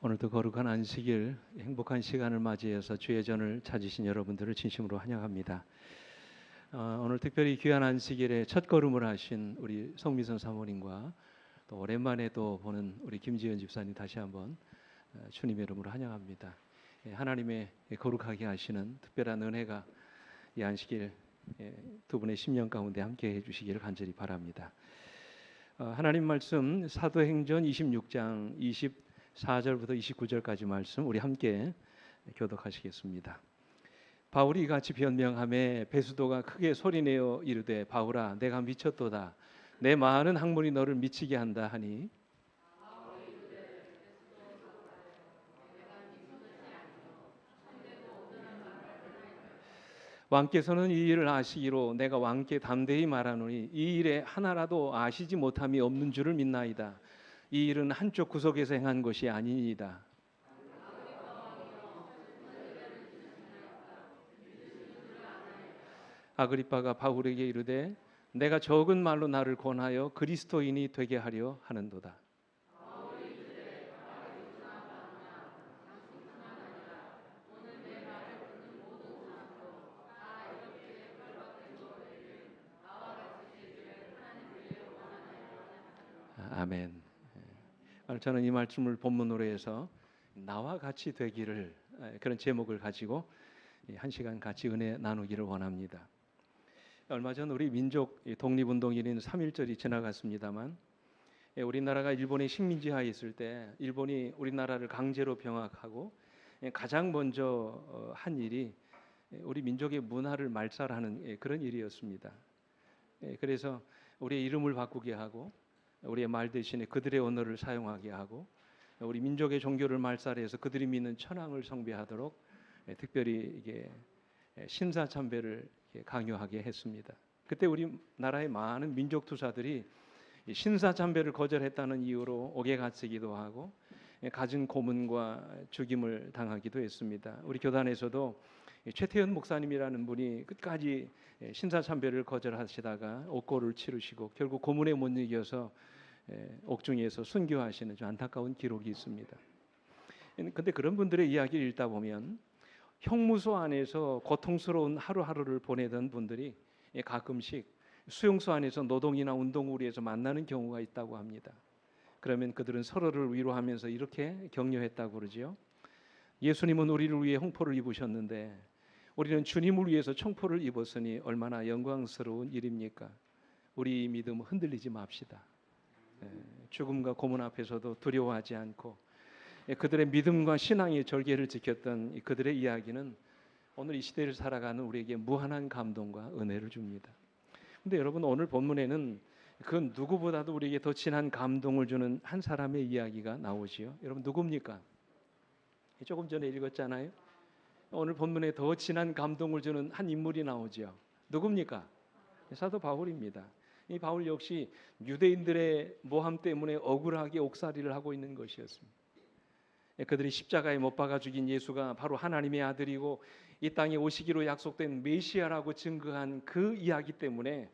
오늘도 거룩한 안식일, 행복한 시간을 맞이해서 주의 전을 찾으신 여러분들을 진심으로 환영합니다. 오늘 특별히 귀한 안식일에 첫 걸음을 하신 우리 성미선 사모님과 또 오랜만에 또 보는 우리 김지연 집사님 다시 한번 주님의 이름으로 환영합니다. 하나님의 거룩하게 하시는 특별한 은혜가 이 안식일 두 분의 심령 가운데 함께 해주시기를 간절히 바랍니다. 하나님 말씀 사도행전 26장 24절부터 29절까지 말씀 우리 함께 교독하시겠습니다. 바울이 같이 변명하매 베수도가 크게 소리내어 이르되 바울아 내가 미쳤도다 내 많은 학문이 너를 미치게 한다 하니 왕께서는 이 일을 아시기로 내가 왕께 담대히 말하노니 이 일에 하나라도 아시지 못함이 없는 줄을 믿나이다. 이 일은 한쪽 구석에서 행한 것이 아니니이다. 아그리빠가 바울에게 이르되 내가 적은 말로 나를 권하여 그리스도인이 되게 하려 하는도다. 아멘. 저는 이 말씀을 본문으로 해서 나와 같이 되기를 그런 제목을 가지고 한 시간 같이 은혜 나누기를 원합니다. 얼마 전 우리 민족 독립운동일인 3.1절이 지나갔습니다만 우리나라가 일본의 식민지하에 있을 때 일본이 우리나라를 강제로 병합하고 가장 먼저 한 일이 우리 민족의 문화를 말살하는 그런 일이었습니다. 그래서 우리의 이름을 바꾸게 하고 우리의 말 대신에 그들의 언어를 사용하게 하고 우리 민족의 종교를 말살해서 그들이 믿는 천황을 숭배하도록 특별히 이게 신사참배를 강요하게 했습니다. 그때 우리나라의 많은 민족 투사들이 신사참배를 거절했다는 이유로 옥에 갇히기도 하고 갖은 고문과 죽임을 당하기도 했습니다. 우리 교단에서도 최태현 목사님이라는 분이 끝까지 신사참배를 거절하시다가 옥고를 치르시고 결국 고문에 못 이겨서 옥중에서 순교하시는 좀 안타까운 기록이 있습니다. 그런데 그런 분들의 이야기를 읽다 보면 형무소 안에서 고통스러운 하루하루를 보내던 분들이 가끔씩 수용소 안에서 노동이나 운동우리에서 만나는 경우가 있다고 합니다. 그러면 그들은 서로를 위로하면서 이렇게 격려했다고 그러지요. 예수님은 우리를 위해 홍포를 입으셨는데 우리는 주님을 위해서 청포를 입었으니 얼마나 영광스러운 일입니까? 우리 믿음 흔들리지 맙시다. 죽음과 고문 앞에서도 두려워하지 않고 그들의 믿음과 신앙의 절개를 지켰던 그들의 이야기는 오늘 이 시대를 살아가는 우리에게 무한한 감동과 은혜를 줍니다. 그런데 여러분 오늘 본문에는 그 누구보다도 우리에게 더 진한 감동을 주는 한 사람의 이야기가 나오지요. 여러분 누굽니까? 조금 전에 읽었잖아요. 오늘 본문에 더 진한 감동을 주는 한 인물이 나오죠. 누굽니까? 사도 바울입니다. 이 바울 역시 유대인들의 모함 때문에 억울하게 옥살이를 하고 있는 것이었습니다. 그들이 십자가에 못 박아 죽인 예수가 바로 하나님의 아들이고 이 땅에 오시기로 약속된 메시아라고 증거한 그 이야기 때문에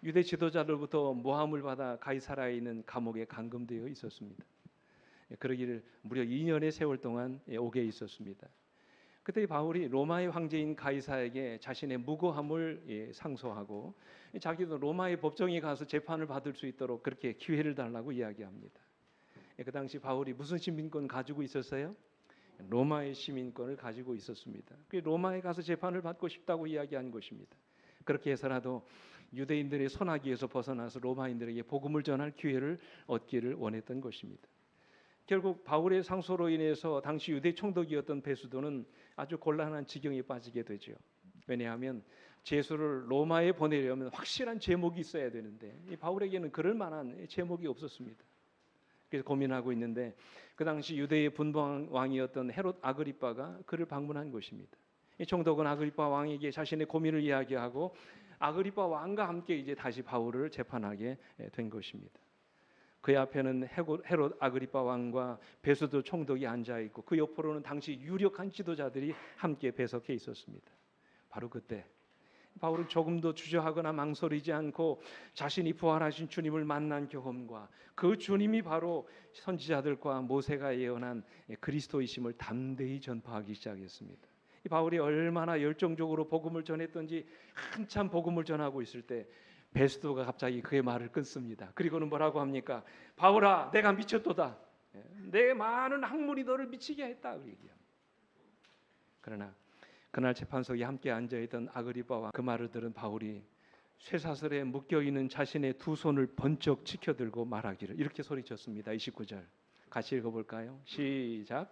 유대 지도자들부터 모함을 받아 가이사라에 있는 감옥에 감금되어 있었습니다. 그러기를 무려 2년의 세월 동안 옥에 있었습니다. 그때 바울이 로마의 황제인 가이사에게 자신의 무고함을 상소하고 자기도 로마의 법정에 가서 재판을 받을 수 있도록 그렇게 기회를 달라고 이야기합니다. 그 당시 바울이 무슨 시민권 가지고 있었어요? 로마의 시민권을 가지고 있었습니다. 로마에 가서 재판을 받고 싶다고 이야기한 것입니다. 그렇게 해서라도 유대인들의 선악기에서 벗어나서 로마인들에게 복음을 전할 기회를 얻기를 원했던 것입니다. 결국 바울의 상소로 인해서 당시 유대 총독이었던 베수도는 아주 곤란한 지경에 빠지게 되죠. 왜냐하면 제수를 로마에 보내려면 확실한 제목이 있어야 되는데 이 바울에게는 그럴 만한 제목이 없었습니다. 그래서 고민하고 있는데 그 당시 유대의 분봉왕이었던 헤롯 아그리빠가 그를 방문한 것입니다. 이 총독은 아그리빠 왕에게 자신의 고민을 이야기하고 아그리빠 왕과 함께 이제 다시 바울을 재판하게 된 것입니다. 그 앞에는 헤롯 아그리빠 왕과 베수도 총독이 앉아 있고 그 옆으로는 당시 유력한 지도자들이 함께 배석해 있었습니다. 바로 그때 바울은 조금도 주저하거나 망설이지 않고 자신이 부활하신 주님을 만난 경험과 그 주님이 바로 선지자들과 모세가 예언한 그리스도이심을 담대히 전파하기 시작했습니다. 이 바울이 얼마나 열정적으로 복음을 전했던지 한참 복음을 전하고 있을 때 베스도가 갑자기 그의 말을 끊습니다. 그리고는 뭐라고 합니까? 바울아, 내가 미쳤도다. 내 많은 학문이 너를 미치게 했다. 얘기합니다. 그러나 그날 재판석에 함께 앉아있던 아그리빠와 그 말을 들은 바울이 쇠사슬에 묶여있는 자신의 두 손을 번쩍 치켜들고 말하기를 이렇게 소리쳤습니다. 29절 같이 읽어볼까요? 시작.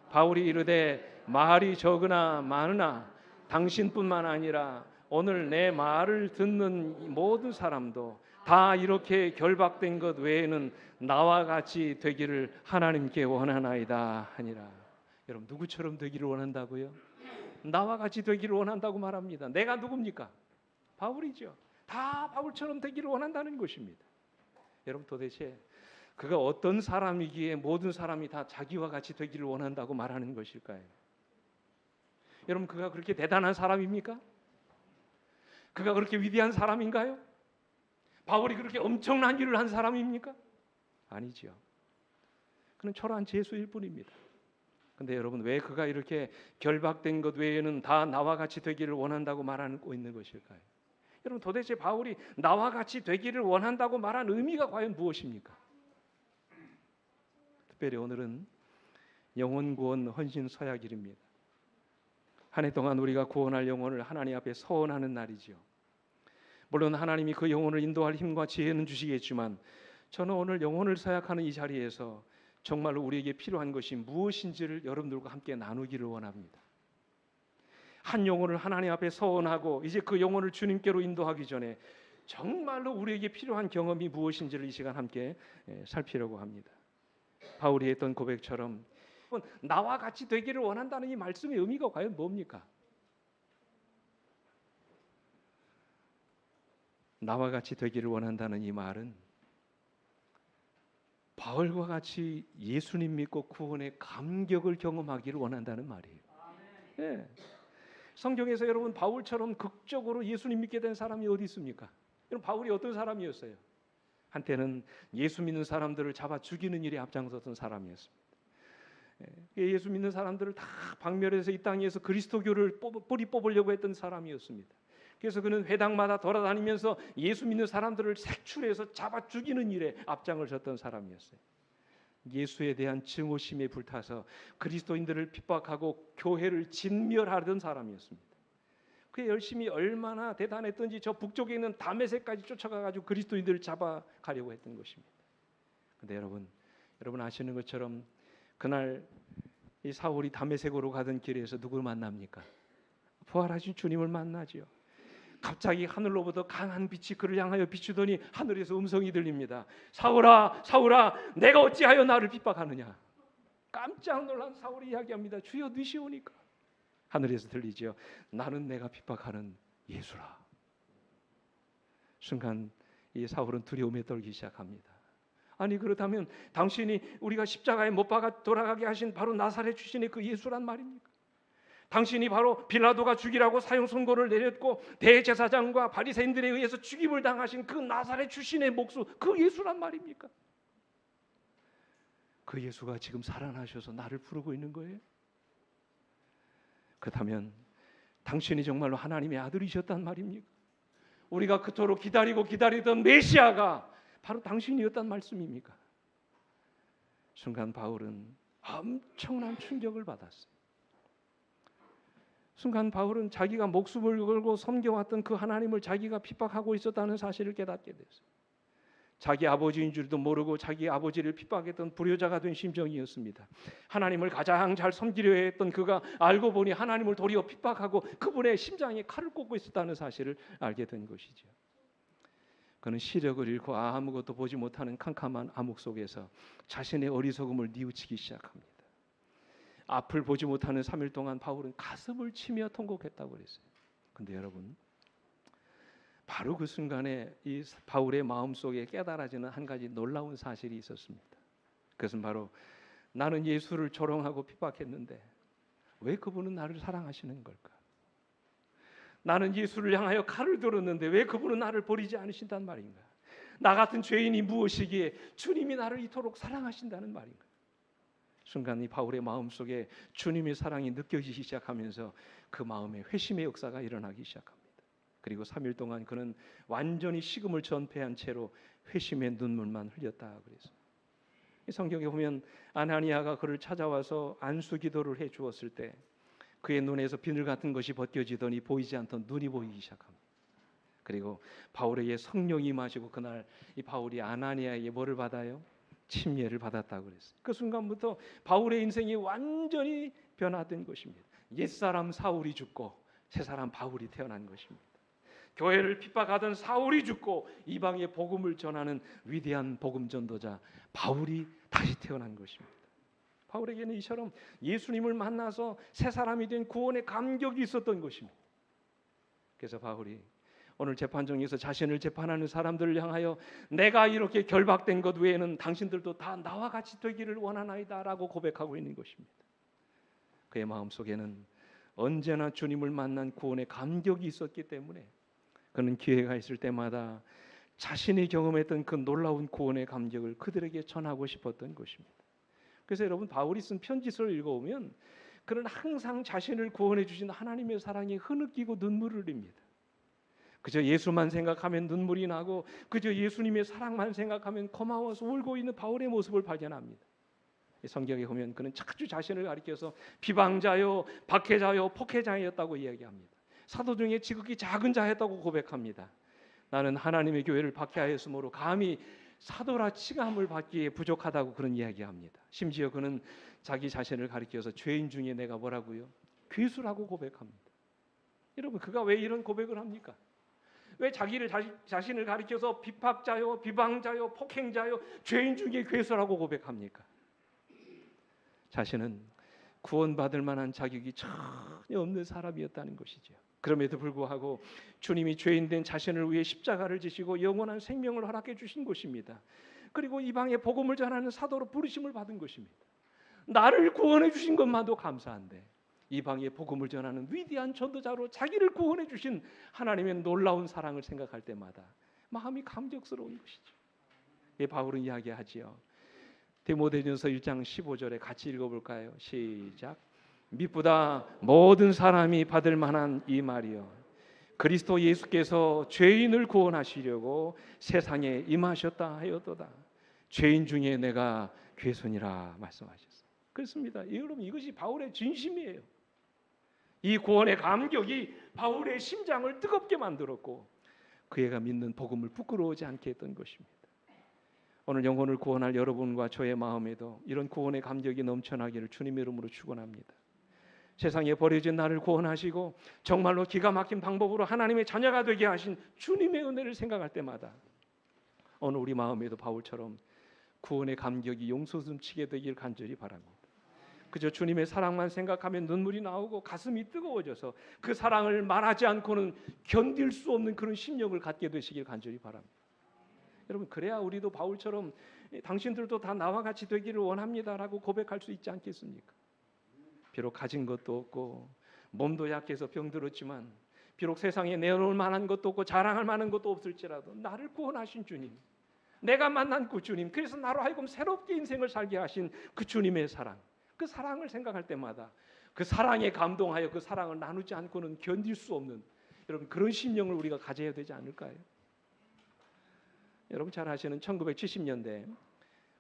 바울이 이르되 말이 적으나 많으나 당신뿐만 아니라 오늘 내 말을 듣는 모든 사람도 다 이렇게 결박된 것 외에는 나와 같이 되기를 하나님께 원하나이다 하니라. 여러분 누구처럼 되기를 원한다고요? 나와 같이 되기를 원한다고 말합니다. 내가 누굽니까? 바울이죠. 다 바울처럼 되기를 원한다는 것입니다. 여러분 도대체 그가 어떤 사람이기에 모든 사람이 다 자기와 같이 되기를 원한다고 말하는 것일까요? 여러분 그가 그렇게 대단한 사람입니까? 그가 그렇게 위대한 사람인가요? 바울이 그렇게 엄청난 일을 한 사람입니까? 아니죠. 그는 초라한 죄수일 뿐입니다. 근데 여러분 왜 그가 이렇게 결박된 것 외에는 다 나와 같이 되기를 원한다고 말하고 있는 것일까요? 여러분 도대체 바울이 나와 같이 되기를 원한다고 말한 의미가 과연 무엇입니까? 특별히 오늘은 영혼 구원 헌신 서약일입니다. 한 해 동안 우리가 구원할 영혼을 하나님 앞에 서원하는 날이지요. 물론 하나님이 그 영혼을 인도할 힘과 지혜는 주시겠지만 저는 오늘 영혼을 서약하는 이 자리에서 정말로 우리에게 필요한 것이 무엇인지를 여러분들과 함께 나누기를 원합니다. 한 영혼을 하나님 앞에 서원하고 이제 그 영혼을 주님께로 인도하기 전에 정말로 우리에게 필요한 경험이 무엇인지를 이 시간 함께 살피려고 합니다. 바울이 했던 고백처럼 나와 같이 되기를 원한다는 이 말씀의 의미가 과연 뭡니까? 나와 같이 되기를 원한다는 이 말은 바울과 같이 예수님 믿고 구원의 감격을 경험하기를 원한다는 말이에요. 네. 성경에서 여러분 바울처럼 극적으로 예수님 믿게 된 사람이 어디 있습니까? 여러분 바울이 어떤 사람이었어요? 한때는 예수 믿는 사람들을 잡아 죽이는 일에 앞장섰던 사람이었습니다. 예수 믿는 사람들을 다 박멸해서 이 땅에서 그리스도교를 뿌리 뽑으려고 했던 사람이었습니다. 그래서 그는 회당마다 돌아다니면서 예수 믿는 사람들을 색출해서 잡아 죽이는 일에 앞장을 섰던 사람이었어요. 예수에 대한 증오심에 불타서 그리스도인들을 핍박하고 교회를 진멸하던 사람이었습니다. 그의 열심히 얼마나 대단했던지 저 북쪽에 있는 다메섹까지 쫓아가가지고 그리스도인들을 잡아가려고 했던 것입니다. 그런데 여러분 아시는 것처럼 그날 이 사울이 다메섹으로 가던 길에서 누구를 만납니까? 부활하신 주님을 만나지요. 갑자기 하늘로부터 강한 빛이 그를 향하여 비추더니 하늘에서 음성이 들립니다. 사울아, 사울아, 내가 어찌하여 나를 핍박하느냐? 깜짝 놀란 사울이 이야기합니다. 주여 누시오니까. 하늘에서 들리죠. 나는 내가 핍박하는 예수라. 순간 이 사울은 두려움에 떨기 시작합니다. 아니 그렇다면 당신이 우리가 십자가에 못 박아 돌아가게 하신 바로 나사렛 출신의 그 예수란 말입니까? 당신이 바로 빌라도가 죽이라고 사형 선고를 내렸고 대제사장과 바리새인들에 의해서 죽임을 당하신 그 나사렛 출신의 목수 그 예수란 말입니까? 그 예수가 지금 살아나셔서 나를 부르고 있는 거예요? 그렇다면 당신이 정말로 하나님의 아들이셨단 말입니까? 우리가 그토록 기다리던 메시아가 바로 당신이었단 말씀입니까? 순간 바울은 엄청난 충격을 받았어요. 순간 바울은 자기가 목숨을 걸고 섬겨왔던 그 하나님을 자기가 핍박하고 있었다는 사실을 깨닫게 됐어요. 자기 아버지인 줄도 모르고 자기 아버지를 핍박했던 불효자가 된 심정이었습니다. 하나님을 가장 잘 섬기려 했던 그가 알고 보니 하나님을 도리어 핍박하고 그분의 심장에 칼을 꽂고 있었다는 사실을 알게 된 것이죠. 그는 시력을 잃고 아무것도 보지 못하는 캄캄한 암흑 속에서 자신의 어리석음을 뉘우치기 시작합니다. 앞을 보지 못하는 3일 동안 바울은 가슴을 치며 통곡했다고 그랬어요. 근데 여러분 바로 그 순간에 이 바울의 마음속에 깨달아지는 한 가지 놀라운 사실이 있었습니다. 그것은 바로 나는 예수를 조롱하고 핍박했는데 왜 그분은 나를 사랑하시는 걸까? 나는 예수를 향하여 칼을 들었는데 왜 그분은 나를 버리지 않으신단 말인가? 나 같은 죄인이 무엇이기에 주님이 나를 이토록 사랑하신다는 말인가? 순간 이 바울의 마음속에 주님의 사랑이 느껴지기 시작하면서 그 마음에 회심의 역사가 일어나기 시작합니다. 그리고 3일 동안 그는 완전히 식음을 전폐한 채로 회심의 눈물만 흘렸다 그래서 이 성경에 보면 아나니아가 그를 찾아와서 안수 기도를 해 주었을 때 그의 눈에서 비늘 같은 것이 벗겨지더니 보이지 않던 눈이 보이기 시작합니다. 그리고 바울에게 성령이 임하시고 그날 이 바울이 아나니아에게 뭐를 받아요? 침례를 받았다고 그랬어요. 그 순간부터 바울의 인생이 완전히 변화된 것입니다. 옛사람 사울이 죽고 새사람 바울이 태어난 것입니다. 교회를 핍박하던 사울이 죽고 이방의 복음을 전하는 위대한 복음 전도자 바울이 다시 태어난 것입니다. 바울에게는 이처럼 예수님을 만나서 새 사람이 된 구원의 감격이 있었던 것입니다. 그래서 바울이 오늘 재판정에서 자신을 재판하는 사람들을 향하여 내가 이렇게 결박된 것 외에는 당신들도 다 나와 같이 되기를 원하나이다라고 고백하고 있는 것입니다. 그의 마음속에는 언제나 주님을 만난 구원의 감격이 있었기 때문에 그는 기회가 있을 때마다 자신이 경험했던 그 놀라운 구원의 감격을 그들에게 전하고 싶었던 것입니다. 그래서 여러분 바울이 쓴 편지서를 읽어보면 그는 항상 자신을 구원해 주신 하나님의 사랑이 흐느끼고 눈물을 흘립니다. 그저 예수만 생각하면 눈물이 나고 그저 예수님의 사랑만 생각하면 고마워서 울고 있는 바울의 모습을 발견합니다. 성경에 보면 그는 자주 자신을 가리켜서 비방자요, 박해자요, 폭해자였다고 이야기합니다. 사도 중에 지극히 작은 자였다고 고백합니다. 나는 하나님의 교회를 박해하였으므로 감히 사도라 칭함을 받기에 부족하다고 그런 이야기합니다. 심지어 그는 자기 자신을 가리켜서 죄인 중에 내가 뭐라고요? 괴수라고 고백합니다. 여러분 그가 왜 이런 고백을 합니까? 왜 자신을 가리켜서 비박자요, 비방자요, 폭행자요, 죄인 중에 괴수라고 고백합니까? 자신은 구원받을 만한 자격이 전혀 없는 사람이었다는 것이죠. 그럼에도 불구하고 주님이 죄인된 자신을 위해 십자가를 지시고 영원한 생명을 허락해 주신 것입니다. 그리고 이방의 복음을 전하는 사도로 부르심을 받은 것입니다. 나를 구원해 주신 것만도 감사한데 이방의 복음을 전하는 위대한 전도자로 자기를 구원해 주신 하나님의 놀라운 사랑을 생각할 때마다 마음이 감격스러운 것이죠. 예, 바울은 이야기하지요. 디모데전서 1장 15절에 같이 읽어볼까요? 시작. 미쁘다 모든 사람이 받을 만한 이 말이요 그리스도 예수께서 죄인을 구원하시려고 세상에 임하셨다 하였도다. 죄인 중에 내가 괴손이라 말씀하셨어요. 그렇습니다. 여러분 이것이 바울의 진심이에요. 이 구원의 감격이 바울의 심장을 뜨겁게 만들었고 그애가 믿는 복음을 부끄러워하지 않게 했던 것입니다. 오늘 영혼을 구원할 여러분과 저의 마음에도 이런 구원의 감격이 넘쳐나기를 주님의 이름으로 축원합니다. 세상에 버려진 나를 구원하시고 정말로 기가 막힌 방법으로 하나님의 자녀가 되게 하신 주님의 은혜를 생각할 때마다 오늘 우리 마음에도 바울처럼 구원의 감격이 용솟음치게 되길 간절히 바랍니다. 그저 주님의 사랑만 생각하면 눈물이 나오고 가슴이 뜨거워져서 그 사랑을 말하지 않고는 견딜 수 없는 그런 심령을 갖게 되시길 간절히 바랍니다. 여러분 그래야 우리도 바울처럼 당신들도 다 나와 같이 되기를 원합니다라고 고백할 수 있지 않겠습니까? 비록 가진 것도 없고 몸도 약해서 병들었지만 비록 세상에 내놓을 만한 것도 없고 자랑할 만한 것도 없을지라도 나를 구원하신 주님, 내가 만난 그 주님, 그래서 나로 하여금 새롭게 인생을 살게 하신 그 주님의 사랑, 그 사랑을 생각할 때마다 그 사랑에 감동하여 그 사랑을 나누지 않고는 견딜 수 없는 여러분 그런 심령을 우리가 가져야 되지 않을까요? 여러분 잘 아시는 1970년대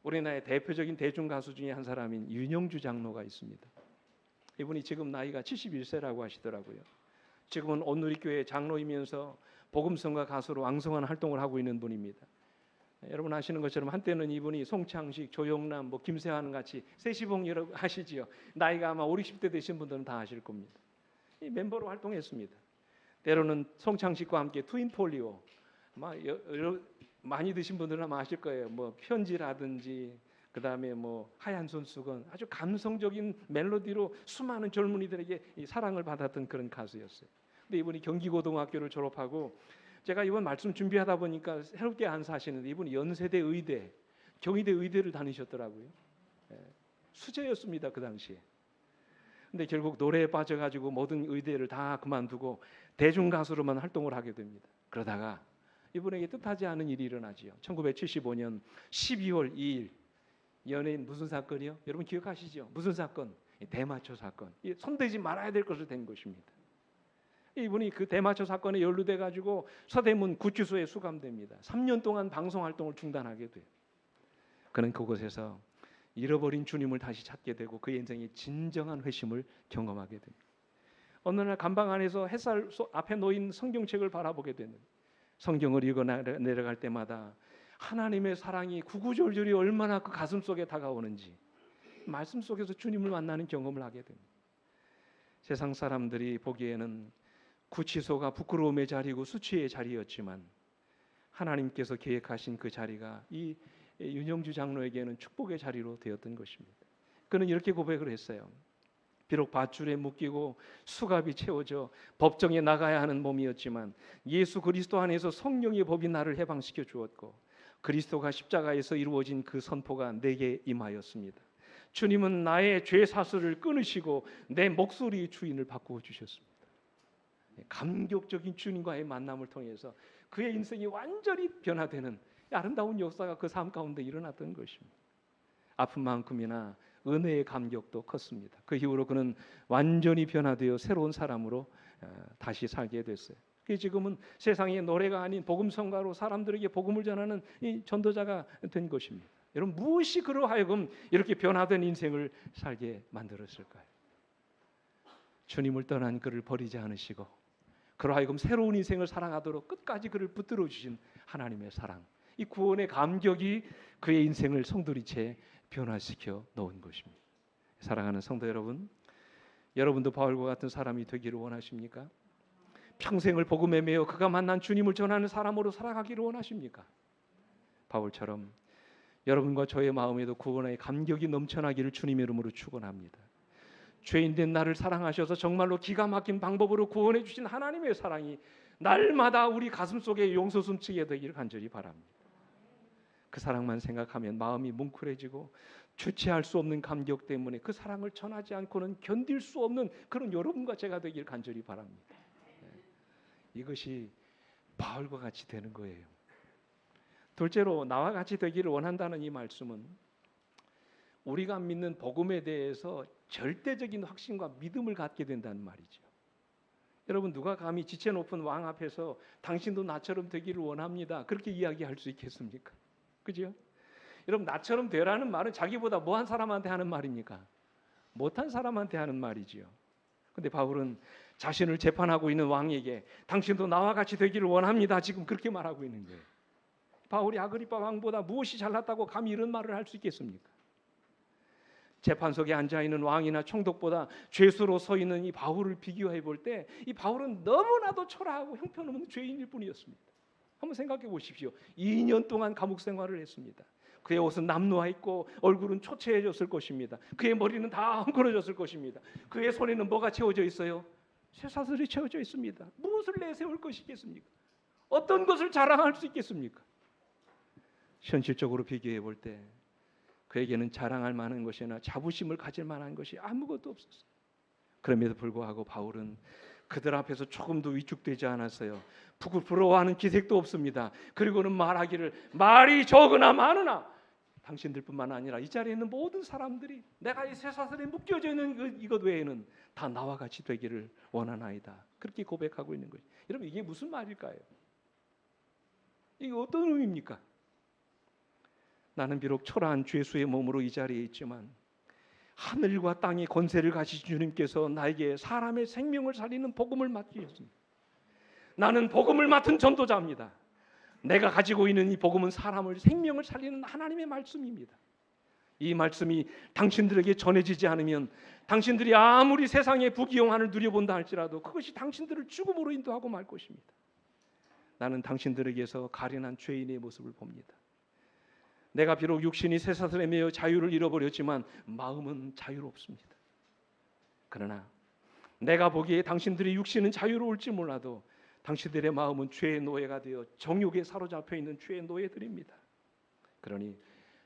우리나라의 대표적인 대중가수 중에 한 사람인 윤영주 장로가 있습니다. 이분이 지금 나이가 71세라고 하시더라고요. 지금은 온누리교회 장로이면서 복음성가 가수로 왕성한 활동을 하고 있는 분입니다. 여러분 아시는 것처럼 한때는 이분이 송창식, 조영남, 김세환 같이 세시봉 여러분 하시지요. 나이가 아마 5, 60대 되신 분들은 다 아실 겁니다. 이 멤버로 활동했습니다. 때로는 송창식과 함께 트윈폴리오 많이 드신 분들은 아마 아실 거예요. 편지라든지 그다음에 하얀 손수건 아주 감성적인 멜로디로 수많은 젊은이들에게 이 사랑을 받았던 그런 가수였어요. 근데 이분이 경기고등학교를 졸업하고 제가 이번 말씀 준비하다 보니까 새롭게 안사하시는데 이분이 연세대 의대, 경희대 의대를 다니셨더라고요. 수재였습니다 그 당시에. 근데 결국 노래에 빠져가지고 모든 의대를 다 그만두고 대중 가수로만 활동을 하게 됩니다. 그러다가 이분에게 뜻하지 않은 일이 일어나지요. 1975년 12월 2일 연예인 무슨 사건이요? 여러분 기억하시죠? 무슨 사건? 대마초 사건. 손대지 말아야 될 것을 된 것입니다. 이분이 그 대마초 사건에 연루돼 가지고 서대문 구치소에 수감됩니다. 3년 동안 방송 활동을 중단하게 돼요. 그는 그곳에서 잃어버린 주님을 다시 찾게 되고 그의 인생의 진정한 회심을 경험하게 됩니다. 어느 날 감방 안에서 햇살 앞에 놓인 성경책을 바라보게 되는, 성경을 읽어 내려갈 때마다 하나님의 사랑이 구구절절이 얼마나 그 가슴 속에 다가오는지 말씀 속에서 주님을 만나는 경험을 하게 됩니다. 세상 사람들이 보기에는 구치소가 부끄러움의 자리고 수치의 자리였지만 하나님께서 계획하신 그 자리가 이 윤영주 장로에게는 축복의 자리로 되었던 것입니다. 그는 이렇게 고백을 했어요. 비록 밧줄에 묶이고 수갑이 채워져 법정에 나가야 하는 몸이었지만 예수 그리스도 안에서 성령의 법이 나를 해방시켜 주었고 그리스도가 십자가에서 이루어진 그 선포가 내게 임하였습니다. 주님은 나의 죄 사슬을 끊으시고 내 목소리의 주인을 바꾸어 주셨습니다. 감격적인 주님과의 만남을 통해서 그의 인생이 완전히 변화되는 아름다운 역사가 그 삶 가운데 일어났던 것입니다. 아픈 만큼이나 은혜의 감격도 컸습니다. 그 이후로 그는 완전히 변화되어 새로운 사람으로 다시 살게 됐어요. 그게 지금은 세상의 노래가 아닌 복음성가로 사람들에게 복음을 전하는 이 전도자가 된 것입니다. 여러분 무엇이 그로 하여금 이렇게 변화된 인생을 살게 만들었을까요? 주님을 떠난 그를 버리지 않으시고 그로 하여금 새로운 인생을 살아가도록 끝까지 그를 붙들어 주신 하나님의 사랑, 이 구원의 감격이 그의 인생을 송두리째 변화시켜 놓은 것입니다. 사랑하는 성도 여러분, 여러분도 바울과 같은 사람이 되기를 원하십니까? 평생을 복음에 매여 그가 만난 주님을 전하는 사람으로 살아가기를 원하십니까? 바울처럼 여러분과 저의 마음에도 구원의 감격이 넘쳐나기를 주님의 이름으로 축원합니다. 죄인된 나를 사랑하셔서 정말로 기가 막힌 방법으로 구원해 주신 하나님의 사랑이 날마다 우리 가슴 속에 용서 숨치게 되기를 간절히 바랍니다. 그 사랑만 생각하면 마음이 뭉클해지고 주체할 수 없는 감격 때문에 그 사랑을 전하지 않고는 견딜 수 없는 그런 여러분과 제가 되기를 간절히 바랍니다. 이것이 바울과 같이 되는 거예요. 둘째로 나와 같이 되기를 원한다는 이 말씀은 우리가 믿는 복음에 대해서 절대적인 확신과 믿음을 갖게 된다는 말이죠. 여러분 누가 감히 지체 높은 왕 앞에서 당신도 나처럼 되기를 원합니다. 그렇게 이야기할 수 있겠습니까? 그죠? 여러분 나처럼 되라는 말은 자기보다 뭐한 사람한테 하는 말입니까? 못한 사람한테 하는 말이지요. 근데 바울은 자신을 재판하고 있는 왕에게 당신도 나와 같이 되기를 원합니다. 지금 그렇게 말하고 있는 거예요. 바울이 아그리파 왕보다 무엇이 잘났다고 감히 이런 말을 할 수 있겠습니까? 재판석에 앉아있는 왕이나 총독보다 죄수로 서 있는 이 바울을 비교해 볼 때 이 바울은 너무나도 초라하고 형편없는 죄인일 뿐이었습니다. 한번 생각해 보십시오. 2년 동안 감옥 생활을 했습니다. 그의 옷은 남루와 있고 얼굴은 초췌해졌을 것입니다. 그의 머리는 다 헝클어졌을 것입니다. 그의 손에는 뭐가 채워져 있어요? 쇠사슬이 채워져 있습니다. 무엇을 내세울 것이겠습니까? 어떤 것을 자랑할 수 있겠습니까? 현실적으로 비교해 볼 때 그에게는 자랑할 만한 것이나 자부심을 가질 만한 것이 아무것도 없었어요. 그럼에도 불구하고 바울은 그들 앞에서 조금도 위축되지 않았어요. 부끄러워하는 기색도 없습니다. 그리고는 말하기를 말이 적으나 많으나 당신들뿐만 아니라 이 자리에 있는 모든 사람들이 내가 이 쇠사슬에 묶여져 있는 이것 외에는 다 나와 같이 되기를 원하나이다. 그렇게 고백하고 있는 거예요. 여러분 이게 무슨 말일까요? 이게 어떤 의미입니까? 나는 비록 초라한 죄수의 몸으로 이 자리에 있지만 하늘과 땅의 권세를 가지신 주님께서 나에게 사람의 생명을 살리는 복음을 맡기셨습니다. 나는 복음을 맡은 전도자입니다. 내가 가지고 있는 이 복음은 사람을 생명을 살리는 하나님의 말씀입니다. 이 말씀이 당신들에게 전해지지 않으면 당신들이 아무리 세상의 부귀영화를 누려본다 할지라도 그것이 당신들을 죽음으로 인도하고 말 것입니다. 나는 당신들에게서 가련한 죄인의 모습을 봅니다. 내가 비록 육신이 쇠사슬에 매여 자유를 잃어버렸지만 마음은 자유롭습니다. 그러나 내가 보기에 당신들의 육신은 자유로울지 몰라도 당신들의 마음은 죄의 노예가 되어 정욕에 사로잡혀 있는 죄의 노예들입니다. 그러니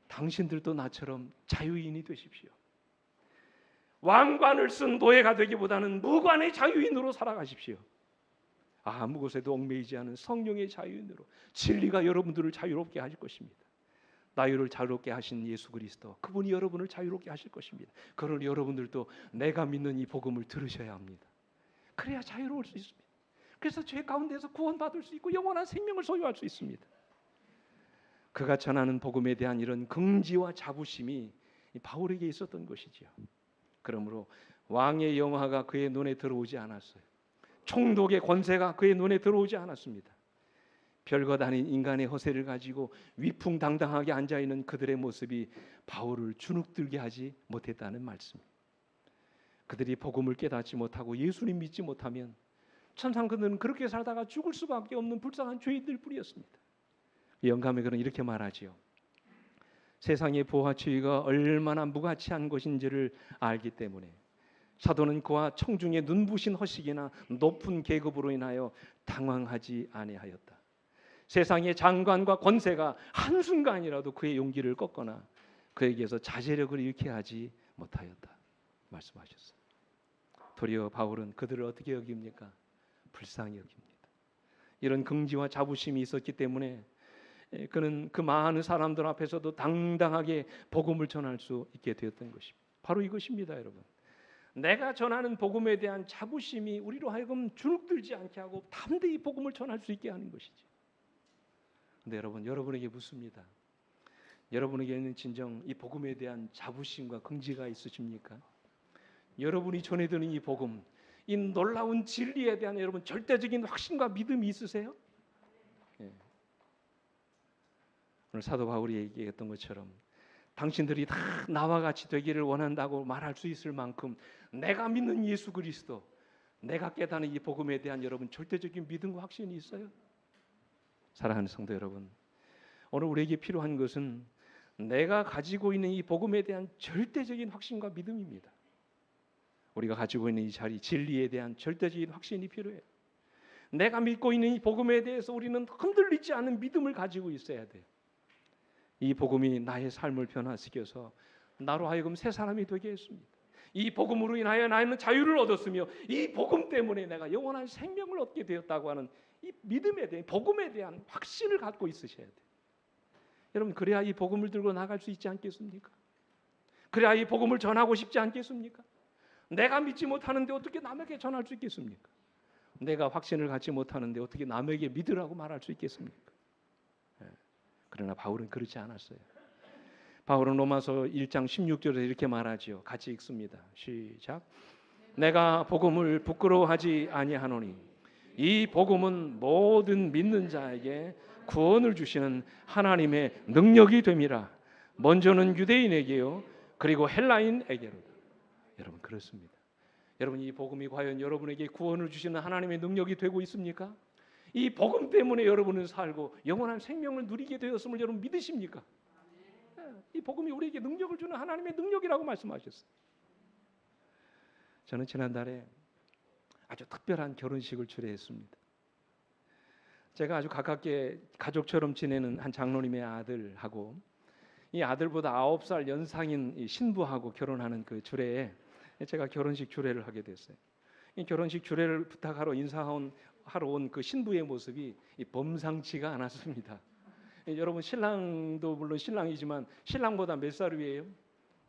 당신들도 나처럼 자유인이 되십시오. 왕관을 쓴 노예가 되기보다는 무관의 자유인으로 살아가십시오. 아무 곳에도 얽매이지 않은 성령의 자유인으로 진리가 여러분들을 자유롭게 하실 것입니다. 나를 자유롭게 하신 예수 그리스도, 그분이 여러분을 자유롭게 하실 것입니다. 그러니 여러분들도 내가 믿는 이 복음을 들으셔야 합니다. 그래야 자유로울 수 있습니다. 그래서 죄 가운데서 구원받을 수 있고 영원한 생명을 소유할 수 있습니다. 그가 전하는 복음에 대한 이런 긍지와 자부심이 바울에게 있었던 것이지요. 그러므로 왕의 영화가 그의 눈에 들어오지 않았어요. 총독의 권세가 그의 눈에 들어오지 않았습니다. 별것 아닌 인간의 허세를 가지고 위풍당당하게 앉아있는 그들의 모습이 바울을 주눅들게 하지 못했다는 말씀. 그들이 복음을 깨닫지 못하고 예수님 믿지 못하면 천상 그들은 그렇게 살다가 죽을 수밖에 없는 불쌍한 죄인들 뿐이었습니다. 영감의 글은 이렇게 말하지요. 세상의 부와 지위가 얼마나 무가치한 것인지를 알기 때문에 사도는 그와 청중의 눈부신 허식이나 높은 계급으로 인하여 당황하지 아니하였다. 세상의 장관과 권세가 한순간이라도 그의 용기를 꺾거나 그에게서 자제력을 잃게 하지 못하였다 말씀하셨어요. 도리어 바울은 그들을 어떻게 여깁니까? 불쌍히 여깁니다. 이런 긍지와 자부심이 있었기 때문에 그는 그 많은 사람들 앞에서도 당당하게 복음을 전할 수 있게 되었던 것입니다. 바로 이것입니다, 여러분. 내가 전하는 복음에 대한 자부심이 우리로 하여금 주눅들지 않게 하고 담대히 복음을 전할 수 있게 하는 것이지. 근데 여러분, 여러분에게 묻습니다. 여러분에게는 진정 이 복음에 대한 자부심과 긍지가 있으십니까? 여러분이 전해드리는 이 복음, 이 놀라운 진리에 대한 여러분 절대적인 확신과 믿음이 있으세요? 예. 오늘 사도 바울이 얘기했던 것처럼 당신들이 다 나와 같이 되기를 원한다고 말할 수 있을 만큼 내가 믿는 예수 그리스도, 내가 깨닫는 이 복음에 대한 여러분 절대적인 믿음과 확신이 있어요? 사랑하는 성도 여러분, 오늘 우리에게 필요한 것은 내가 가지고 있는 이 복음에 대한 절대적인 확신과 믿음입니다. 우리가 가지고 있는 이 자리, 진리에 대한 절대적인 확신이 필요해요. 내가 믿고 있는 이 복음에 대해서 우리는 흔들리지 않는 믿음을 가지고 있어야 돼요. 이 복음이 나의 삶을 변화시켜서 나로 하여금 새 사람이 되게 했습니다. 이 복음으로 인하여 나는 자유를 얻었으며 이 복음 때문에 내가 영원한 생명을 얻게 되었다고 하는 이 믿음에 대한, 복음에 대한 확신을 갖고 있으셔야 돼요. 여러분, 그래야 이 복음을 들고 나갈 수 있지 않겠습니까? 그래야 이 복음을 전하고 싶지 않겠습니까? 내가 믿지 못하는데 어떻게 남에게 전할 수 있겠습니까? 내가 확신을 갖지 못하는데 어떻게 남에게 믿으라고 말할 수 있겠습니까? 그러나 바울은 그렇지 않았어요. 바울은 로마서 1장 16절에 이렇게 말하지요. 같이 읽습니다. 시작. 내가 복음을 부끄러워하지 아니하노니 이 복음은 모든 믿는 자에게 구원을 주시는 하나님의 능력이 됨이라. 먼저는 유대인에게요, 그리고 헬라인에게로다. 여러분, 그렇습니다. 여러분, 이 복음이 과연 여러분에게 구원을 주시는 하나님의 능력이 되고 있습니까? 이 복음 때문에 여러분은 살고 영원한 생명을 누리게 되었음을 여러분 믿으십니까? 이 복음이 우리에게 능력을 주는 하나님의 능력이라고 말씀하셨어요. 저는 지난달에 아주 특별한 결혼식을 주례했습니다. 제가 아주 가깝게 가족처럼 지내는 한 장로님의 아들하고 이 아들보다 9살 연상인 이 신부하고 결혼하는 그 주례에 제가 결혼식 주례를 하게 됐어요. 이 결혼식 주례를 부탁하러 인사하러 온 그 신부의 모습이 범상치가 않았습니다. 여러분, 신랑도 물론 신랑이지만 신랑보다 몇 살 위에요?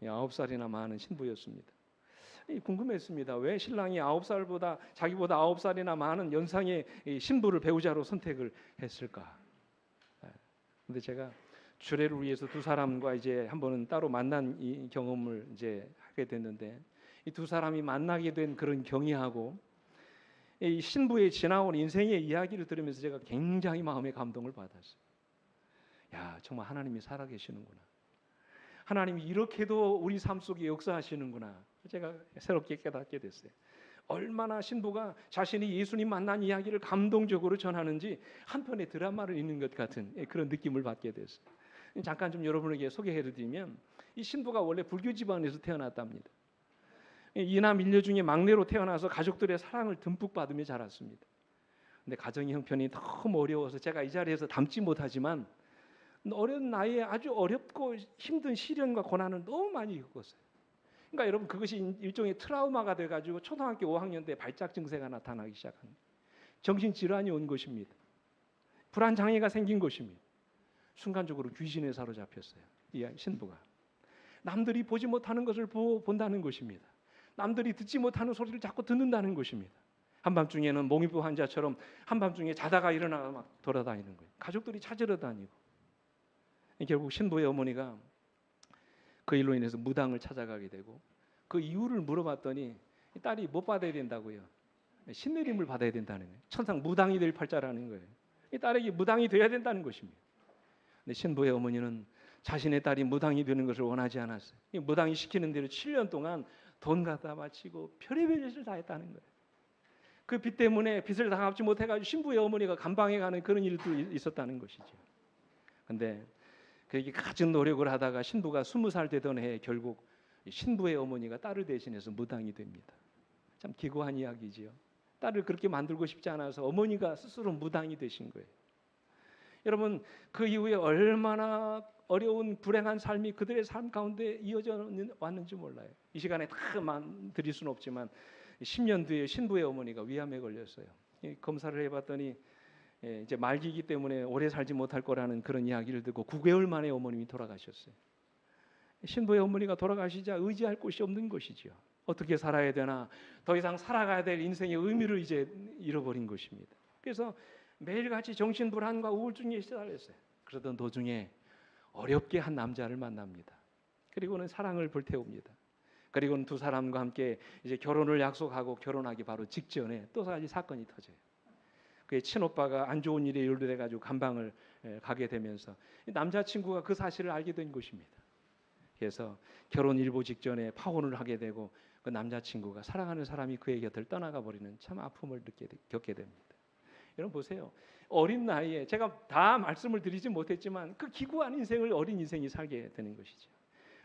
9살이나 많은 신부였습니다. 궁금했습니다. 왜 신랑이 자기보다 9살이나 많은 연상의 신부를 배우자로 선택을 했을까? 근데 제가 주례를 위해서 두 사람과 이제 한 번은 따로 만난 이 경험을 이제 하게 됐는데, 이 두 사람이 만나게 된 그런 경위하고 이 신부의 지나온 인생의 이야기를 들으면서 제가 굉장히 마음의 감동을 받았어요. 야, 정말 하나님이 살아계시는구나. 하나님이 이렇게도 우리 삶 속에 역사하시는구나. 제가 새롭게 깨닫게 됐어요. 얼마나 신부가 자신이 예수님 만난 이야기를 감동적으로 전하는지 한 편의 드라마를 읽는 것 같은 그런 느낌을 받게 됐어요. 잠깐 좀 여러분에게 소개해드리면, 이 신부가 원래 불교 집안에서 태어났답니다. 이남 일녀 중에 막내로 태어나서 가족들의 사랑을 듬뿍 받으며 자랐습니다. 근데 가정의 형편이 너무 어려워서 제가 이 자리에서 담지 못하지만 어린 나이에 아주 어렵고 힘든 시련과 고난을 너무 많이 겪었어요. 그러니까 여러분, 그것이 일종의 트라우마가 돼가지고 초등학교 5학년 때 발작 증세가 나타나기 시작합니다. 정신질환이 온 것입니다. 불안장애가 생긴 것입니다. 순간적으로 귀신에 사로잡혔어요. 이 신부가. 남들이 보지 못하는 것을 본다는 것입니다. 남들이 듣지 못하는 소리를 자꾸 듣는다는 것입니다. 한밤중에는 몽유병 환자처럼 한밤중에 자다가 일어나 막 돌아다니는 거예요. 가족들이 찾으러 다니고. 결국 신부의 어머니가 그 일로 인해서 무당을 찾아가게 되고 그 이유를 물어봤더니 딸이 못 받아야 된다고요. 신내림을 받아야 된다는 거예요. 천상 무당이 될 팔자라는 거예요. 이 딸에게 무당이 돼야 된다는 것입니다. 근데 신부의 어머니는 자신의 딸이 무당이 되는 것을 원하지 않았어요. 이 무당이 시키는 대로 7년 동안 돈 갖다 바치고 별의별 짓을 다 했다는 거예요. 그 빚 때문에 빚을 다 갚지 못해가지고 신부의 어머니가 감방에 가는 그런 일도 있었다는 것이죠. 근데 그에게 갖은 노력을 하다가 신부가 20살 되던 해에 결국 신부의 어머니가 딸을 대신해서 무당이 됩니다. 참 기구한 이야기지요. 딸을 그렇게 만들고 싶지 않아서 어머니가 스스로 무당이 되신 거예요. 여러분, 그 이후에 얼마나 어려운 불행한 삶이 그들의 삶 가운데 이어져 왔는지 몰라요. 이 시간에 다 드릴 수는 없지만 10년 뒤에 신부의 어머니가 위암에 걸렸어요. 검사를 해봤더니 이제 말기이기 때문에 오래 살지 못할 거라는 그런 이야기를 듣고 9개월 만에 어머님이 돌아가셨어요. 신부의 어머니가 돌아가시자 의지할 곳이 없는 것이지요. 어떻게 살아야 되나, 더 이상 살아가야 될 인생의 의미를 이제 잃어버린 것입니다. 그래서 매일같이 정신불안과 우울증에 시달렸어요. 그러던 도중에 어렵게 한 남자를 만납니다. 그리고는 사랑을 불태웁니다. 그리고는 두 사람과 함께 이제 결혼을 약속하고 결혼하기 바로 직전에 또 다시 사건이 터져요. 그의 친오빠가 안 좋은 일에 연루돼 가지고 감방을 가게 되면서 남자친구가 그 사실을 알게 된 것입니다. 그래서 결혼 일보 직전에 파혼을 하게 되고 그 남자친구가 사랑하는 사람이 그의 곁을 떠나가 버리는 참 아픔을 겪게 됩니다. 여러분 보세요. 어린 나이에 제가 다 말씀을 드리지 못했지만 그 기구한 인생을 어린 인생이 살게 되는 것이죠.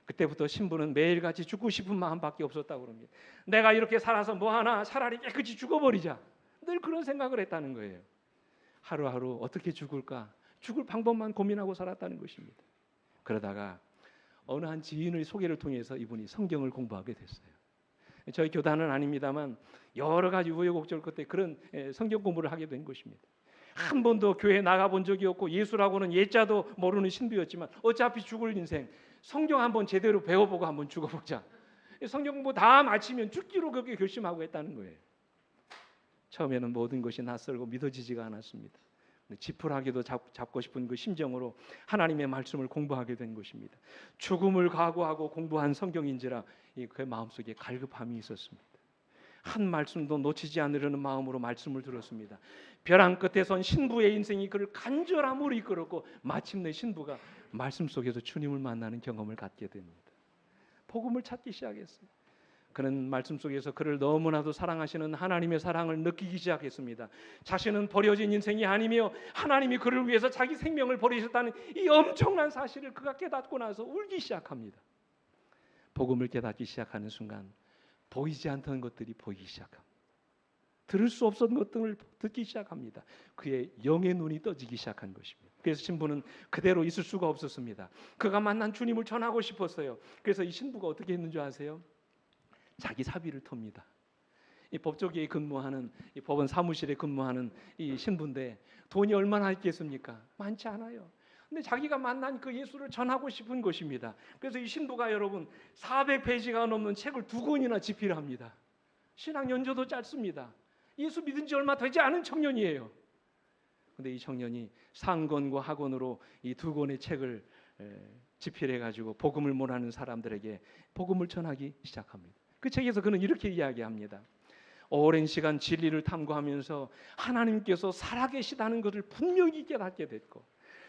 그때부터 신부는 매일같이 죽고 싶은 마음밖에 없었다고 합니다. 내가 이렇게 살아서 뭐하나, 차라리 깨끗이 죽어버리자. 늘 그런 생각을 했다는 거예요. 하루하루 어떻게 죽을까, 죽을 방법만 고민하고 살았다는 것입니다. 그러다가 어느 한 지인의 소개를 통해서 이분이 성경을 공부하게 됐어요. 저희 교단은 아닙니다만 여러 가지 우여곡절 끝에 그런 성경 공부를 하게 된 것입니다. 한 번도 교회 나가본 적이 없고 예수라고는 예자도 모르는 신부였지만 어차피 죽을 인생, 성경 한번 제대로 배워보고 한번 죽어보자. 성경 공부 다 마치면 죽기로 그렇게 결심하고 했다는 거예요. 처음에는 모든 것이 낯설고 믿어지지가 않았습니다. 지푸라기도 잡고 싶은 그 심정으로 하나님의 말씀을 공부하게 된 것입니다. 죽음을 각오하고 공부한 성경인지라 그 마음속에 갈급함이 있었습니다. 한 말씀도 놓치지 않으려는 마음으로 말씀을 들었습니다. 벼랑 끝에 선 신부의 인생이 그를 간절함으로 이끌었고 마침내 신부가 말씀 속에서 주님을 만나는 경험을 갖게 됩니다. 복음을 찾기 시작했어요. 그는 말씀 속에서 그를 너무나도 사랑하시는 하나님의 사랑을 느끼기 시작했습니다. 자신은 버려진 인생이 아니며 하나님이 그를 위해서 자기 생명을 버리셨다는 이 엄청난 사실을 그가 깨닫고 나서 울기 시작합니다. 복음을 깨닫기 시작하는 순간 보이지 않던 것들이 보이기 시작합니다. 들을 수 없었던 것들을 듣기 시작합니다. 그의 영의 눈이 떠지기 시작한 것입니다. 그래서 신부는 그대로 있을 수가 없었습니다. 그가 만난 주님을 전하고 싶었어요. 그래서 이 신부가 어떻게 했는 줄 아세요? 자기 사비를 텁니다. 이 법조계에 근무하는, 이 법원 사무실에 근무하는 이 신부인데 돈이 얼마나 있겠습니까? 많지 않아요. 근데 자기가 만난 그 예수를 전하고 싶은 것입니다. 그래서 이 신부가 여러분 400페이지가 넘는 책을 2권이나 집필합니다. 신앙 연조도 짧습니다. 예수 믿은 지 얼마 되지 않은 청년이에요. 근데 이 청년이 상권과 학원으로 이 2권의 책을 집필해 가지고 복음을 모르는 사람들에게 복음을 전하기 시작합니다. 그 책에서 그는 이렇게 이야기합니다. 오랜 시간 진리를 탐구하면서 하나님께서 살아계시다는 것을 분명히 깨닫게 됐고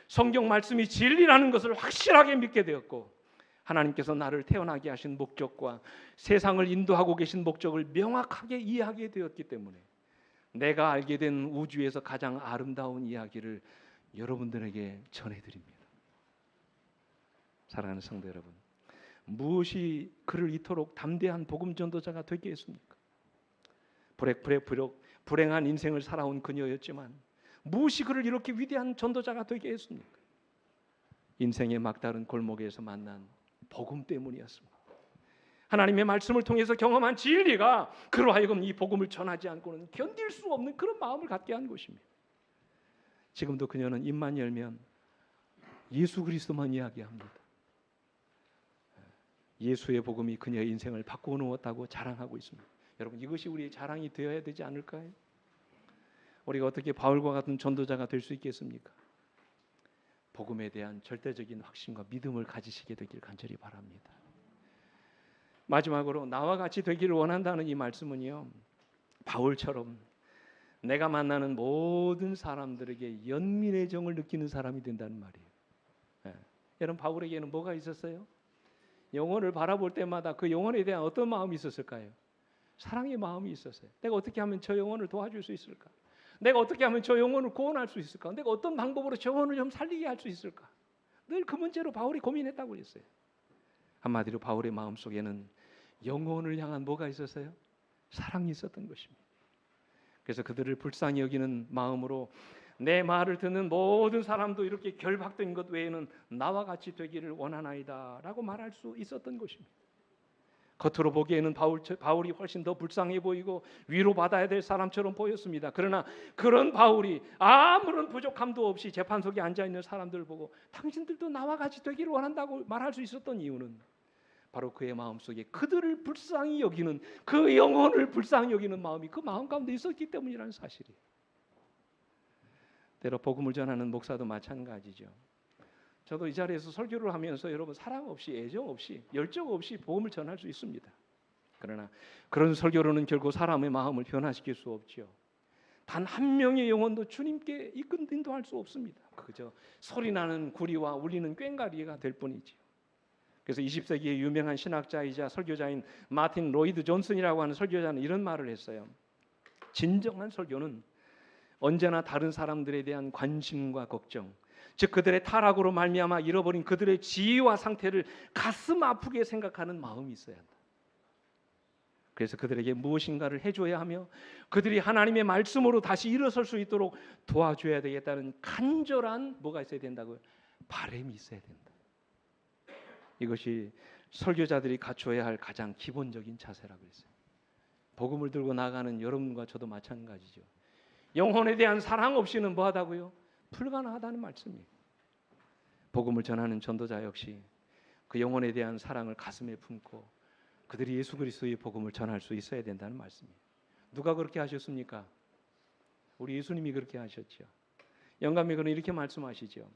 성경 말씀이 진리라는 것을 확실하게 믿게 되었고 하나님께서 나를 태어나게 하신 목적과 세상을 인도하고 계신 목적을 명확하게 이해하게 되었기 때문에 내가 알게 된 우주에서 가장 아름다운 이야기를 여러분들에게 전해드립니다. 사랑하는 성도 여러분, 무엇이 그를 이토록 담대한 복음 전도자가 되게 했습니까? 불행한 인생을 살아온 그녀였지만 무엇이 그를 이렇게 위대한 전도자가 되게 했습니까? 인생의 막다른 골목에서 만난 복음 때문이었습니다. 하나님의 말씀을 통해서 경험한 진리가 그로 하여금 이 복음을 전하지 않고는 견딜 수 없는 그런 마음을 갖게 한 것입니다. 지금도 그녀는 입만 열면 예수 그리스도만 이야기합니다. 예수의 복음이 그녀의 인생을 바꾸어 놓았다고 자랑하고 있습니다. 여러분, 이것이 우리의 자랑이 되어야 되지 않을까요? 우리가 어떻게 바울과 같은 전도자가 될 수 있겠습니까? 복음에 대한 절대적인 확신과 믿음을 가지시게 되길 간절히 바랍니다. 마지막으로 나와 같이 되기를 원한다는 이 말씀은요, 바울처럼 내가 만나는 모든 사람들에게 연민의 정을 느끼는 사람이 된다는 말이에요. 여러분, 바울에게는 뭐가 있었어요? 영혼을 바라볼 때마다 그 영혼에 대한 어떤 마음이 있었을까요? 사랑의 마음이 있었어요. 내가 어떻게 하면 저 영혼을 도와줄 수 있을까? 내가 어떻게 하면 저 영혼을 구원할 수 있을까? 내가 어떤 방법으로 저 영혼을 좀 살리게 할 수 있을까? 늘 그 문제로 바울이 고민했다고 했어요. 한마디로 바울의 마음속에는 영혼을 향한 뭐가 있었어요? 사랑이 있었던 것입니다. 그래서 그들을 불쌍히 여기는 마음으로 내 말을 듣는 모든 사람도 이렇게 결박된 것 외에는 나와 같이 되기를 원하나이다 라고 말할 수 있었던 것입니다. 겉으로 보기에는 바울이 훨씬 더 불쌍해 보이고 위로받아야 될 사람처럼 보였습니다. 그러나 그런 바울이 아무런 부족함도 없이 재판석에 앉아있는 사람들을 보고 당신들도 나와 같이 되기를 원한다고 말할 수 있었던 이유는 바로 그의 마음속에 그들을 불쌍히 여기는, 그 영혼을 불쌍히 여기는 마음이 그 마음 가운데 있었기 때문이라는 사실이에요. 때로 복음을 전하는 목사도 마찬가지죠. 저도 이 자리에서 설교를 하면서 여러분 사랑 없이, 애정 없이, 열정 없이 복음을 전할 수 있습니다. 그러나 그런 설교로는 결국 사람의 마음을 변화시킬 수 없죠. 단 한 명의 영혼도 주님께 이끌 인도할 수 없습니다. 그저 소리나는 구리와 울리는 꽹과리가 될 뿐이죠. 그래서 20세기의 유명한 신학자이자 설교자인 마틴 로이드 존슨이라고 하는 설교자는 이런 말을 했어요. 진정한 설교는 언제나 다른 사람들에 대한 관심과 걱정, 즉 그들의 타락으로 말미암아 잃어버린 그들의 지위와 상태를 가슴 아프게 생각하는 마음이 있어야 한다. 그래서 그들에게 무엇인가를 해줘야 하며 그들이 하나님의 말씀으로 다시 일어설 수 있도록 도와줘야 되겠다는 간절한 뭐가 있어야 된다고요? 바람이 있어야 된다. 이것이 설교자들이 갖춰야 할 가장 기본적인 자세라고 했어요. 복음을 들고 나가는 여러분과 저도 마찬가지죠. 영혼에 대한 사랑 없이는 뭐하다고요? 불가능하다는 말씀이에요. 복음을 전하는 전도자 역시 그 영혼에 대한 사랑을 가슴에 품고 그들이 예수 그리스도의 복음을 전할 수 있어야 된다는 말씀이에요. 누가 그렇게 하셨습니까? 우리 예수님이 그렇게 하셨죠. 영감이 그는 이렇게 말씀하시죠.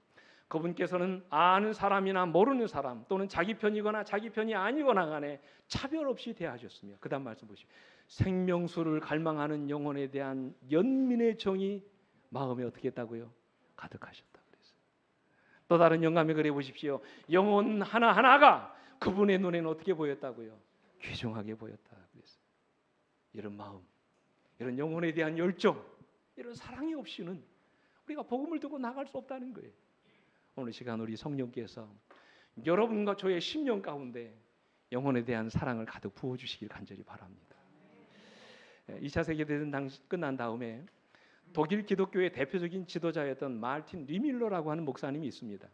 그분께서는 아는 사람이나 모르는 사람 또는 자기 편이거나 자기 편이 아니거나 간에 차별 없이 대하셨으며, 그 다음 말씀 보시죠. 생명수를 갈망하는 영혼에 대한 연민의 정이 마음에 어떻게 했다고요? 가득하셨다 그랬어요. 또 다른 영감에 그래 보십시오. 영혼 하나하나가 그분의 눈에는 어떻게 보였다고요? 귀중하게 보였다 그랬어요. 이런 마음, 이런 영혼에 대한 열정, 이런 사랑이 없이는 우리가 복음을 두고 나갈 수 없다는 거예요. 오늘 시간 우리 성령께서 여러분과 저의 심령 가운데 영혼에 대한 사랑을 가득 부어주시길 간절히 바랍니다. 2차 세계대전 당시 끝난 다음에 독일 기독교의 대표적인 지도자였던 마르틴 리밀러라고 하는 목사님이 있습니다.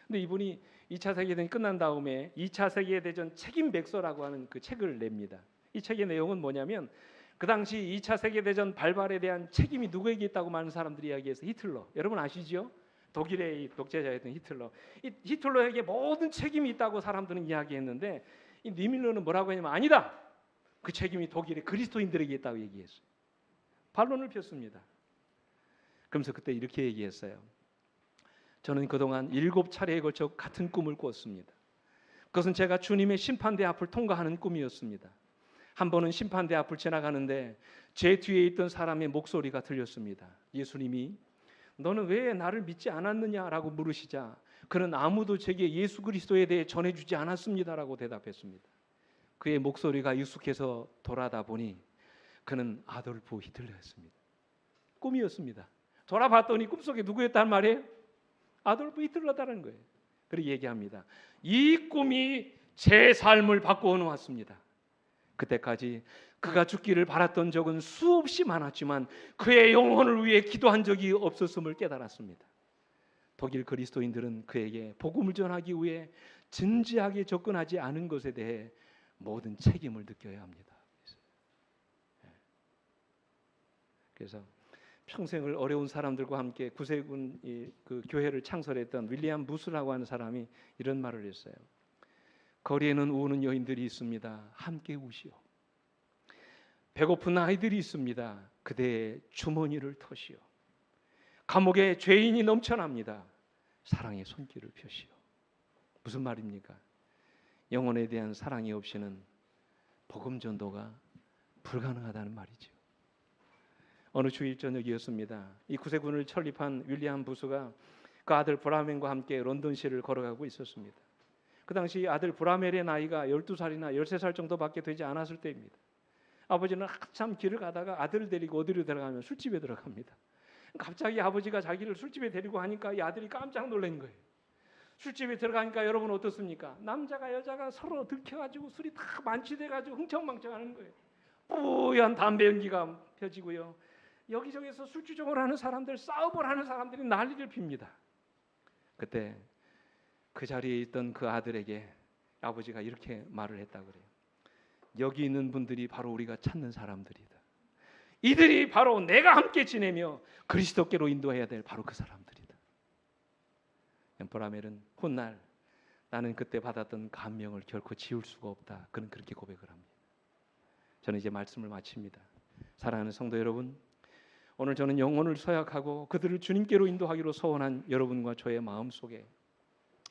근데 이분이 2차 세계대전이 끝난 다음에 2차 세계대전 책임 백서라고 하는 그 책을 냅니다. 이 책의 내용은 뭐냐면 그 당시 2차 세계대전 발발에 대한 책임이 누구에게 있다고 많은 사람들이 이야기해서 히틀러, 여러분 아시죠? 독일의 독재자였던 히틀러. 이 히틀러에게 모든 책임이 있다고 사람들은 이야기했는데 이 니밀러는 뭐라고 했냐면 아니다. 그 책임이 독일의 그리스도인들에게 있다고 얘기했어요. 반론을 폈습니다. 그러면서 그때 이렇게 얘기했어요. 저는 그동안 7차례에 걸쳐 같은 꿈을 꿨습니다. 그것은 제가 주님의 심판대 앞을 통과하는 꿈이었습니다. 한 번은 심판대 앞을 지나가는데 제 뒤에 있던 사람의 목소리가 들렸습니다. 예수님이 너는 왜 나를 믿지 않았느냐라고 물으시자 그는 아무도 제게 예수 그리스도에 대해 전해주지 않았습니다라고 대답했습니다. 그의 목소리가 익숙해서 돌아다 보니 그는 아돌프 히틀러였습니다. 꿈이었습니다. 돌아봤더니 꿈속에 누구였단 말이에요? 아돌프 히틀러다라는 거예요. 그리고 얘기합니다. 이 꿈이 제 삶을 바꾸어 놓았습니다. 그때까지 그가 죽기를 바랐던 적은 수없이 많았지만 그의 영혼을 위해 기도한 적이 없었음을 깨달았습니다. 독일 그리스도인들은 그에게 복음을 전하기 위해 진지하게 접근하지 않은 것에 대해 모든 책임을 느껴야 합니다. 그래서 평생을 어려운 사람들과 함께 구세군 그 교회를 창설했던 윌리엄 무스라고 하는 사람이 이런 말을 했어요. 거리에는 우는 여인들이 있습니다. 함께 우시오. 배고픈 아이들이 있습니다. 그대의 주머니를 터시오. 감옥에 죄인이 넘쳐납니다. 사랑의 손길을 펴시오. 무슨 말입니까? 영혼에 대한 사랑이 없이는 복음 전도가 불가능하다는 말이죠. 어느 주일 저녁이었습니다. 이 구세군을 설립한 윌리엄 부스가 그 아들 브라멜과 함께 런던시를 걸어가고 있었습니다. 그 당시 아들 브라멜의 나이가 12살이나 13살 정도밖에 되지 않았을 때입니다. 아버지는 한참 길을 가다가 아들을 데리고 어디로 들어가면 술집에 들어갑니다. 갑자기 아버지가 자기를 술집에 데리고 하니까 이 아들이 깜짝 놀란 거예요. 술집에 들어가니까 여러분 어떻습니까? 남자가 여자가 서로 들켜가지고 술이 다 만취돼가지고 흥청망청하는 거예요. 뿌연 담배 연기가 펴지고요. 여기저기서 술주정을 하는 사람들, 싸움을 하는 사람들이 난리를 핍니다. 그때 그 자리에 있던 그 아들에게 아버지가 이렇게 말을 했다 그래요. 여기 있는 분들이 바로 우리가 찾는 사람들이다. 이들이 바로 내가 함께 지내며 그리스도께로 인도해야 될 바로 그 사람들이다. 브라멜은 훗날 나는 그때 받았던 감명을 결코 지울 수가 없다. 그는 그렇게 고백을 합니다. 저는 이제 말씀을 마칩니다. 사랑하는 성도 여러분, 오늘 저는 영혼을 서약하고 그들을 주님께로 인도하기로 소원한 여러분과 저의 마음속에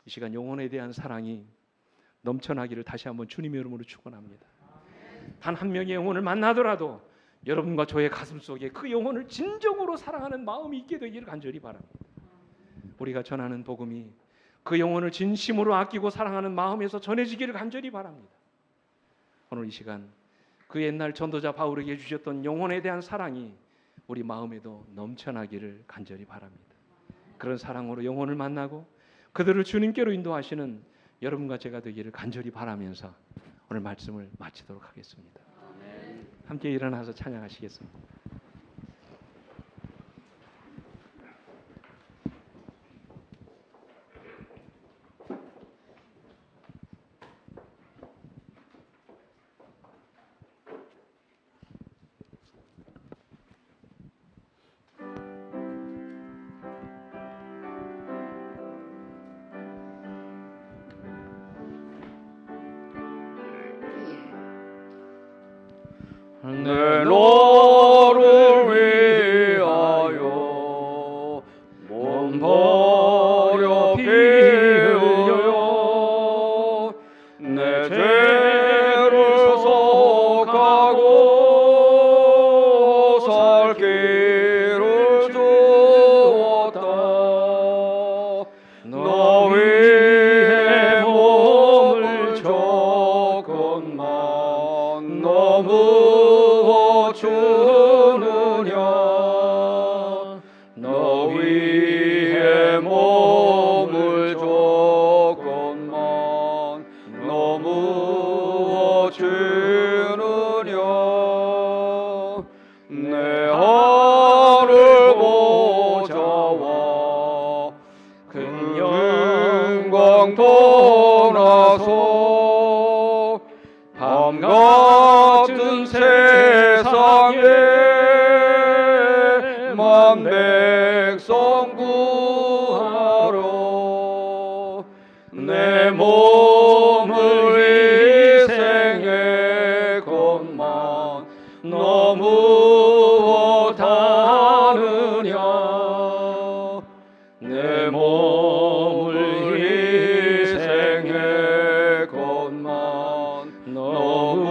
이 시간 영혼에 대한 사랑이 넘쳐나기를 다시 한번 주님의 이름으로 축원합니다. 단 한 명의 영혼을 만나더라도 여러분과 저의 가슴 속에 그 영혼을 진정으로 사랑하는 마음이 있게 되기를 간절히 바랍니다. 우리가 전하는 복음이 그 영혼을 진심으로 아끼고 사랑하는 마음에서 전해지기를 간절히 바랍니다. 오늘 이 시간 그 옛날 전도자 바울에게 주셨던 영혼에 대한 사랑이 우리 마음에도 넘쳐나기를 간절히 바랍니다. 그런 사랑으로 영혼을 만나고 그들을 주님께로 인도하시는 여러분과 제가 되기를 간절히 바라면서 오늘 말씀을 마치도록 하겠습니다. 함께 일어나서 찬양하시겠습니다. 내 너를 위하여 몸 버려 피 흘려 내 죄를 속하고 살 길을 주었다. 너 위해 몸을 줬건만 너무 주느냐. 너 위해 몸을 줬건만 너무 주느냐. 내 하늘 보좌와 큰 영광 떠나서 밤 같은 세상에 만 백성 구하러 내 몸을 희생했건만 너무 못하느냐. 내 몸을 희생했건만 너무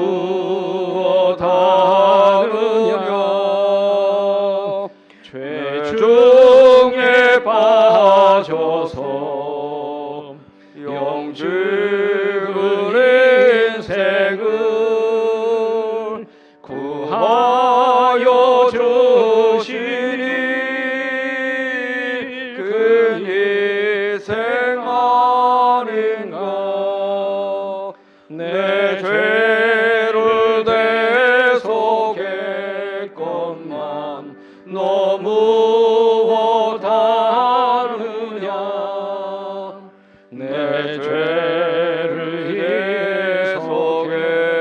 못하느냐. 죄 중에 빠져서 영죽을 인생을 구하여 주시니 그 희생 아닌가. 내 죄를 대속했건만 너무 못하느냐. 내 죄를 대속했건만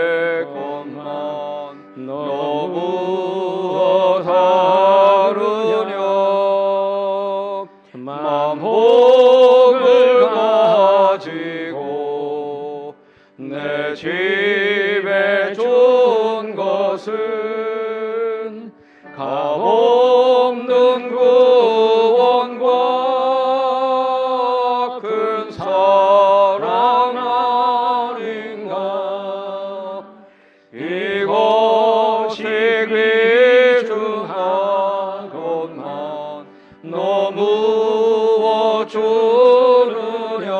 내 집에 준 것은 값없는 구원과 큰 사랑 아닌가. 이것이 귀중하건만 너무 주느냐.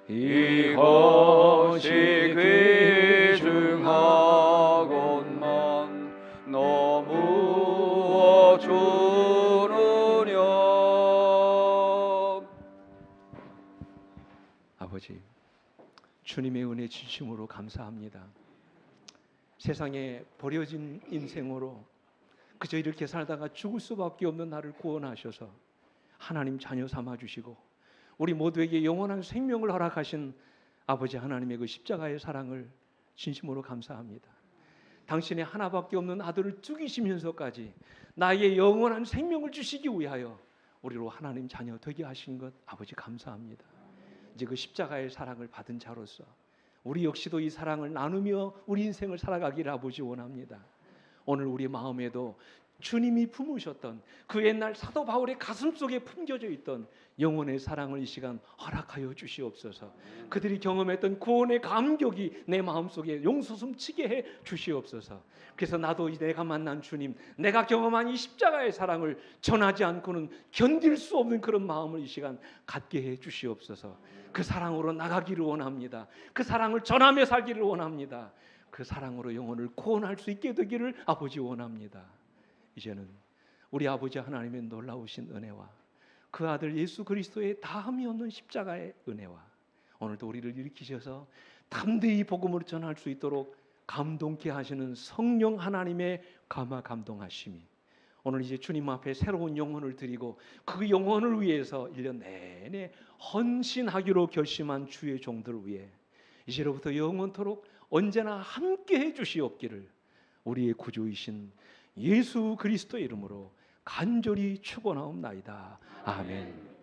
이것이 귀중하건만 너무 주느냐. 아버지, 주님의 은혜 진심으로 감사합니다. 세상에 버려진 인생으로 그저 이렇게 살다가 죽을 수밖에 없는 나를 구원하셔서 하나님 자녀 삼아 주시고 우리 모두에게 영원한 생명을 허락하신 아버지 하나님의 그 십자가의 사랑을 진심으로 감사합니다. 당신의 하나밖에 없는 아들을 죽이시면서까지 나의 영원한 생명을 주시기 위하여 우리로 하나님 자녀 되게 하신 것 아버지 감사합니다. 이제 그 십자가의 사랑을 받은 자로서 우리 역시도 이 사랑을 나누며 우리 인생을 살아가기를 아버지 원합니다. 오늘 우리 마음에도 주님이 품으셨던 그 옛날 사도 바울의 가슴속에 품겨져 있던 영혼의 사랑을 이 시간 허락하여 주시옵소서. 그들이 경험했던 구원의 감격이 내 마음속에 용솟음치게 해 주시옵소서. 그래서 나도 내가 만난 주님, 내가 경험한 이 십자가의 사랑을 전하지 않고는 견딜 수 없는 그런 마음을 이 시간 갖게 해 주시옵소서. 그 사랑으로 나가기를 원합니다. 그 사랑을 전하며 살기를 원합니다. 그 사랑으로 영혼을 구원할 수 있게 되기를 아버지 원합니다. 이제는 우리 아버지 하나님의 놀라우신 은혜와 그 아들 예수 그리스도의 다함이 없는 십자가의 은혜와 오늘도 우리를 일으키셔서 담대히 복음을 전할 수 있도록 감동케 하시는 성령 하나님의 감화 감동하심이 오늘 이제 주님 앞에 새로운 영혼을 드리고 그 영혼을 위해서 1년 내내 헌신하기로 결심한 주의 종들을 위해 이제로부터 영원토록 언제나 함께해 주시옵기를 우리의 구주이신 예수 그리스도의 이름으로 간절히 축원하옵나이다. 아멘.